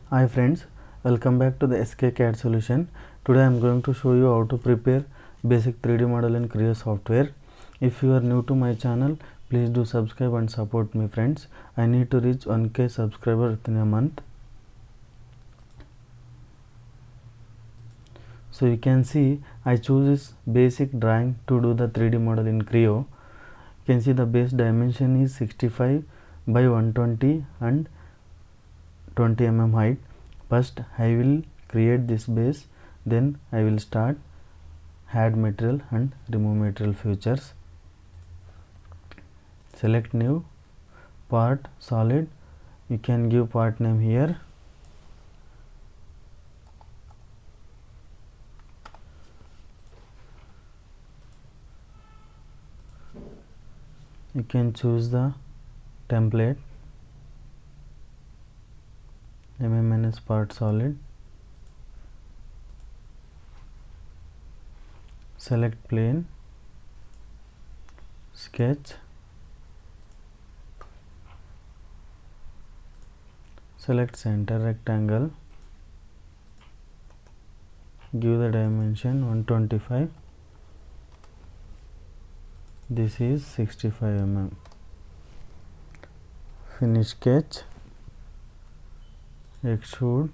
Hi friends, welcome back to the SK solution. Today I am going to show you how to prepare basic 3D model in CREO software. If you are new to my channel, please do subscribe and support me friends. I need to reach 1k subscribers within a month. So you can see I choose this basic drawing to do the 3D model in CREO. You can see the base dimension is 65 by 120 and 20 mm height. First I will create this base, then I will start add material and remove material features. Select new part solid, you can give part name here. You can choose the template MMNS part solid. Select plane, sketch, select center rectangle, give the dimension 125, this is 65 mm. Finish sketch, extrude,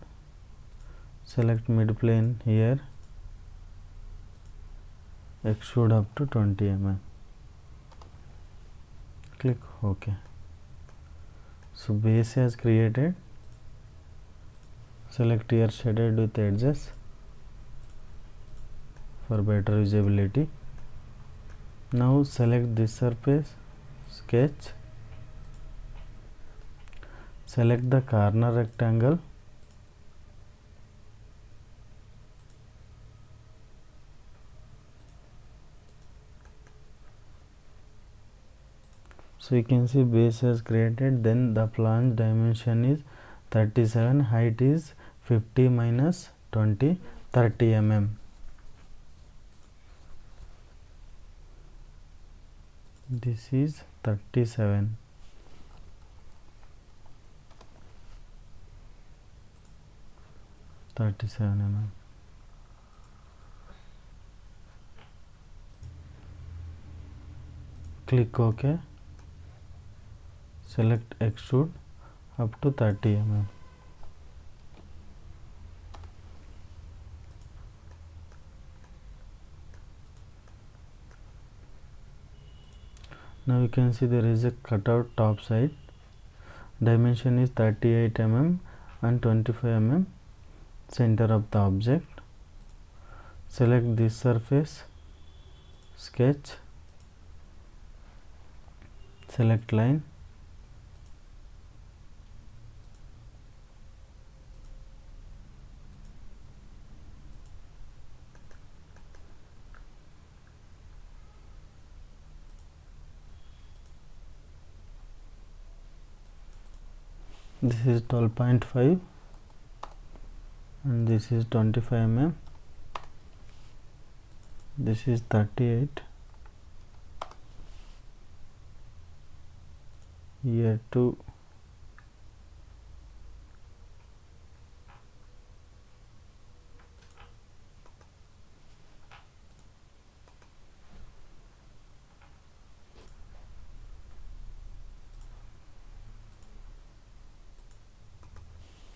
select mid plane here, extrude up to 20 mm. Click OK. So base has created. Select here shaded with edges for better visibility. Now select this surface, sketch, select the corner rectangle, so you can see base has created. Then the flange dimension is 37, height is 50 minus 20, 30 mm. This is 37. Mm. Click OK. Select extrude up to 30 mm. Now you can see there is a cutout top side. Dimension is 38 mm and 25 mm. Center of the object. Select this surface, sketch, select line, this is 12.5 and this is 25 mm. This is 38. Here to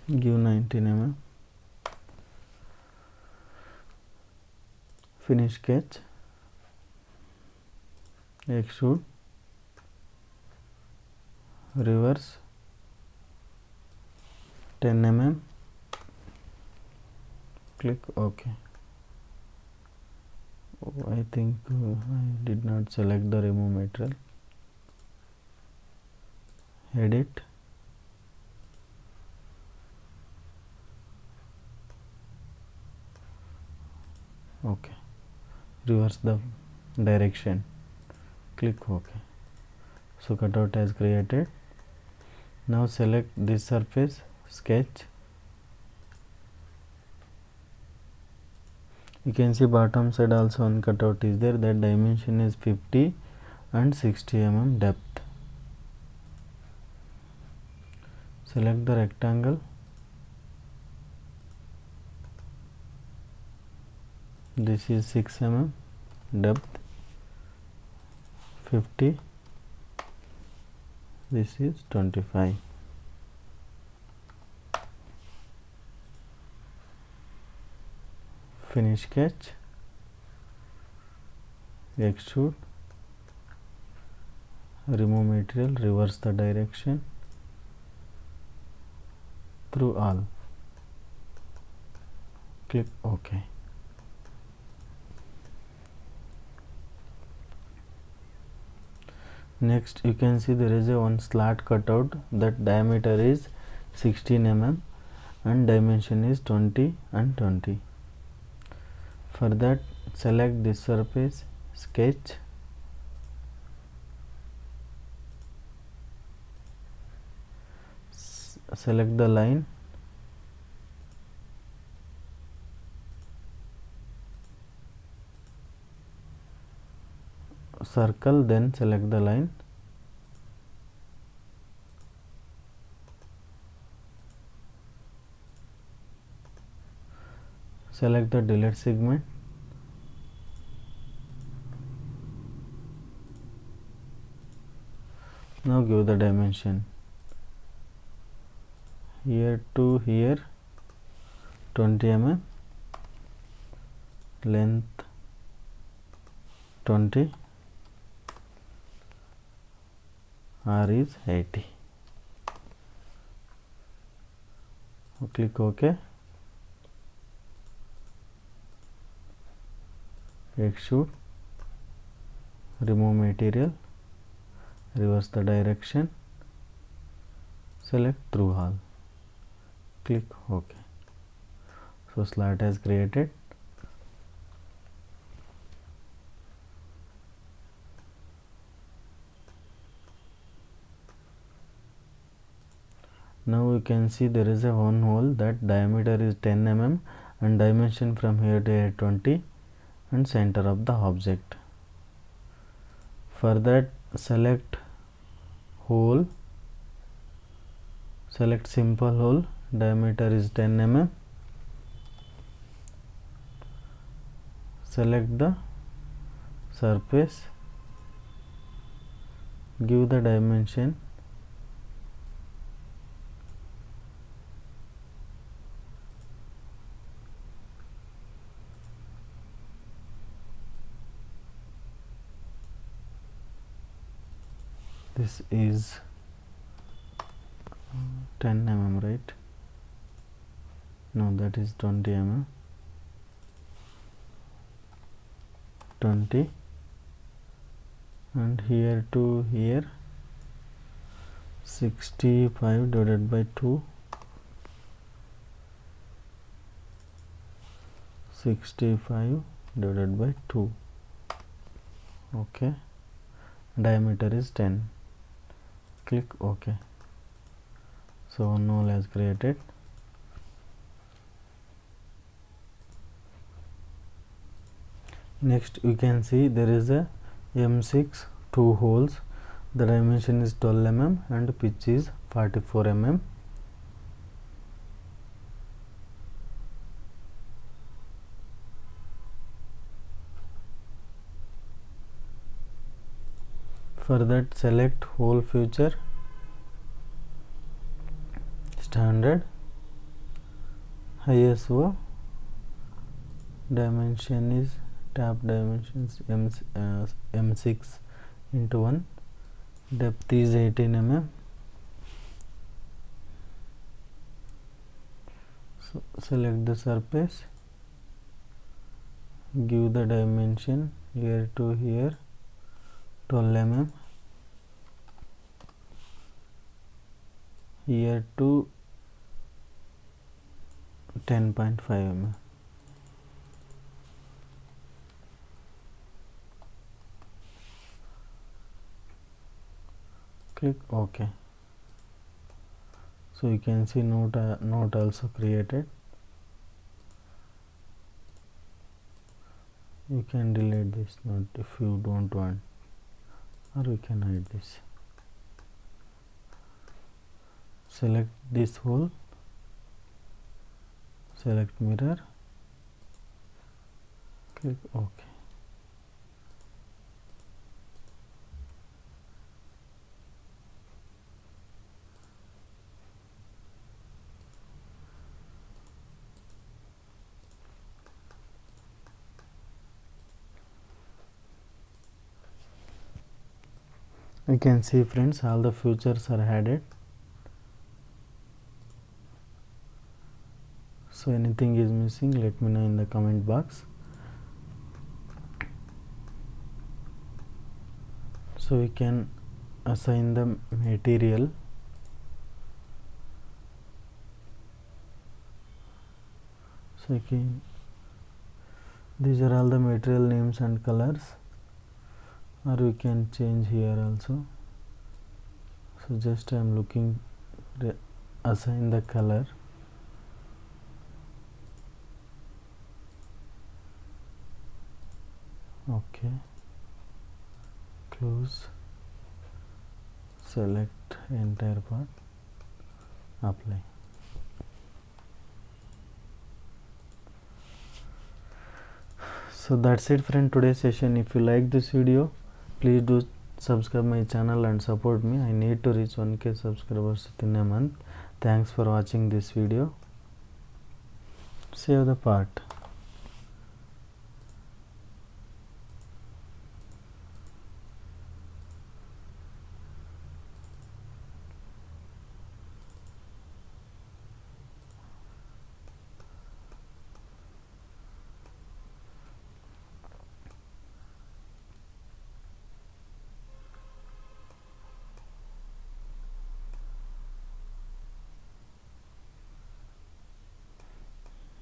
give 19 mm. Finish sketch, extrude, reverse 10 mm. Click OK. I think I did not select the remove material. Edit, OK. Reverse the direction. Click OK. So cutout has created. Now select this surface, sketch. You can see bottom side also one cutout is there. That dimension is 50 and 60 mm depth. Select the rectangle, This is 6 mm, depth 50, this is 25. Finish sketch, extrude, remove material, reverse the direction through all, click OK. Next you can see there is a one slat cutout that diameter is 16 mm and dimension is 20 and 20. For that, select this surface, sketch, select the line, circle, then select the line, select the delete segment, now give the dimension here to here 20 mm, length 20, R is 80. Click OK. Extrude, remove material, reverse the direction, select through all, click OK. So slat has created. Now you can see there is a one hole that diameter is 10 mm and dimension from here to here 20 and center of the object. For that, select hole, select simple hole, diameter is 10 mm, select the surface, give the dimension this is 10 mm, right? No, that is 20 mm, 20, and here to here 65 divided by 2, 65 divided by 2. Okay, diameter is 10, click OK. So one hole has created. Next you can see there is a M6 two holes, the dimension is 12 mm and pitch is 44 mm. For that, select hole feature, standard, ISO, dimension is tap dimensions M6 into 1, depth is 18 mm. So select the surface, give the dimension here to here 12 mm, here to 10.5 mm. Click OK. So you can see note also created. You can delete this note if you don't want, or you can hide this. Select this hole, select mirror, click OK. You can see friends, all the features are added. So anything is missing, let me know in the comment box. So we can assign the material. So again, these are all the material names and colors, or we can change here also. So just I am looking assign the color. Okay, close, select entire part, apply. So that's it friend, today's session. If you like this video, please do subscribe my channel and support me. I need to reach 1k subscribers within a month. Thanks for watching this video. Save the part.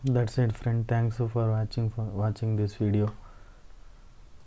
That's it friend, thanks for watching this video.